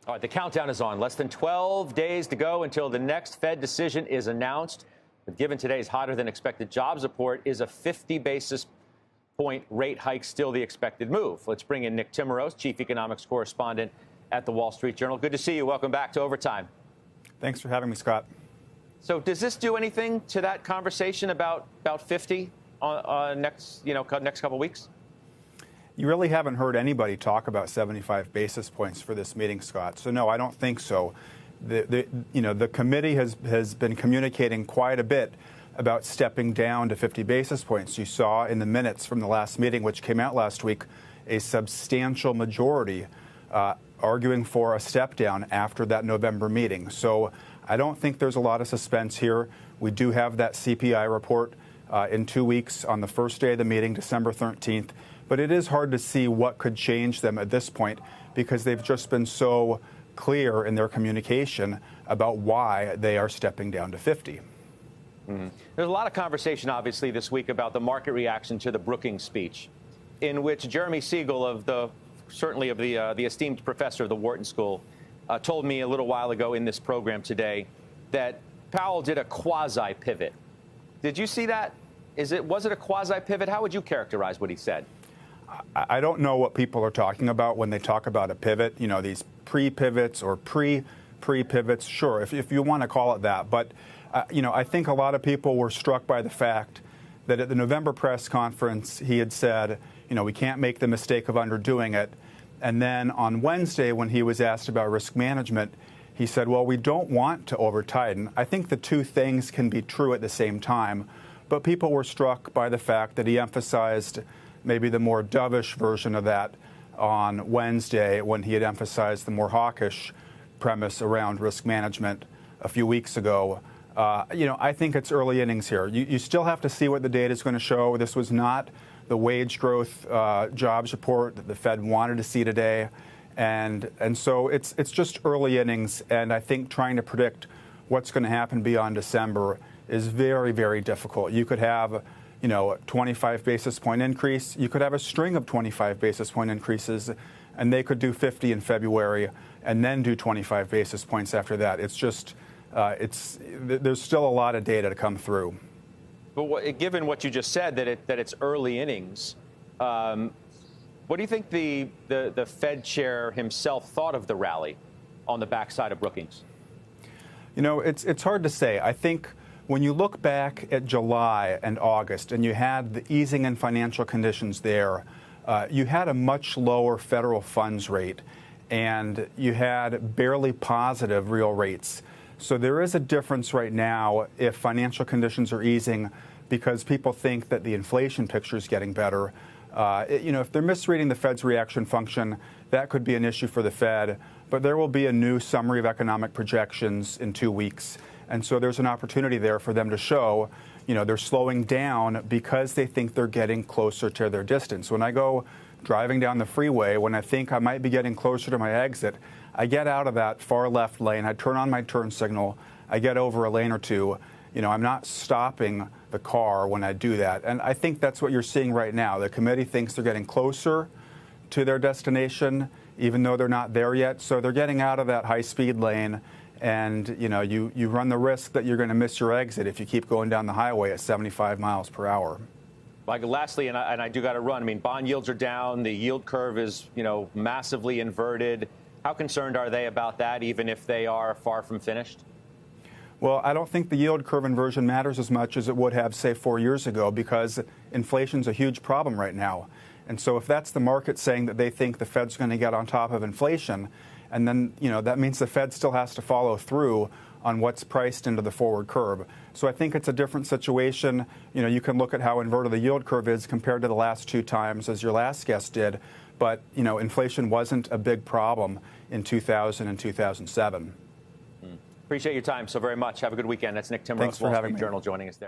All right, the countdown is on. Less than 12 days to go until the next Fed decision is announced. But given today's hotter than expected jobs report, is a 50 basis point rate hike still the expected move? Let's bring in Nick Timiraos, chief economics correspondent at the Wall Street Journal. Good to see you. Welcome back to Overtime. Thanks for having me, Scott. So does this do anything to that conversation about 50 next couple of weeks? You really haven't heard anybody talk about 75 basis points for this meeting, Scott. So no, I don't think so. The committee has been communicating quite a bit about stepping down to 50 basis points. You saw in the minutes from the last meeting, which came out last week, a substantial majority arguing for a step down after that November meeting. So I don't think there's a lot of suspense here. We do have that CPI report in 2 weeks on the first day of the meeting, December 13th. But it is hard to see what could change them at this point because they've just been so clear in their communication about why they are stepping down to 50. Mm-hmm. There's a lot of conversation, obviously, this week about the market reaction to the Brookings speech, in which Jeremy Siegel, the esteemed professor of the Wharton School, told me a little while ago in this program today that Powell did a quasi-pivot. Did you see that? Was it a quasi-pivot? How would you characterize what he said? I don't know what people are talking about when they talk about a pivot, these pre-pivots or pre-pivots. Sure, if you want to call it that. But, I think a lot of people were struck by the fact that at the November press conference, he had said, we can't make the mistake of underdoing it. And then on Wednesday, when he was asked about risk management, he said, well, we don't want to over-tighten. I think the two things can be true at the same time. But people were struck by the fact that he emphasized maybe the more dovish version of that on Wednesday when he had emphasized the more hawkish premise around risk management a few weeks ago. I think it's early innings here. You still have to see what the data is going to show. This was not the wage growth jobs report that the Fed wanted to see today. And so it's just early innings. And I think trying to predict what's going to happen beyond December is very, very difficult. You could have a 25 basis point increase. You could have a string of 25 basis point increases, and they could do 50 in February and then do 25 basis points after that. It's just, there's still a lot of data to come through. But given what you just said, that it's early innings, what do you think the Fed chair himself thought of the rally on the backside of Brookings? It's hard to say. I think when you look back at July and August and you had the easing in financial conditions there, you had a much lower federal funds rate and you had barely positive real rates. So there is a difference right now if financial conditions are easing because people think that the inflation picture is getting better. If they're misreading the Fed's reaction function, that could be an issue for the Fed. But there will be a new summary of economic projections in 2 weeks. And so there's an opportunity there for them to show, they're slowing down because they think they're getting closer to their distance. When I go driving down the freeway, when I think I might be getting closer to my exit, I get out of that far left lane. I turn on my turn signal. I get over a lane or two. I'm not stopping the car when I do that. And I think that's what you're seeing right now. The committee thinks they're getting closer to their destination, even though they're not there yet. So they're getting out of that high-speed lane. And, you run the risk that you're going to miss your exit if you keep going down the highway at 75 miles per hour. Like, lastly, and I do got to run. I mean, bond yields are down. The yield curve is, massively inverted. How concerned are they about that, even if they are far from finished? Well, I don't think the yield curve inversion matters as much as it would have, say, 4 years ago, because inflation's a huge problem right now. And so if that's the market saying that they think the Fed's going to get on top of inflation, and then, that means the Fed still has to follow through on what's priced into the forward curve. So I think it's a different situation. You can look at how inverted the yield curve is compared to the last 2 times, as your last guest did. But, inflation wasn't a big problem in 2000 and 2007. Appreciate your time so very much. Have a good weekend. That's Nick Timiraos, Thanks for Wall having Street me. Journal, joining us there.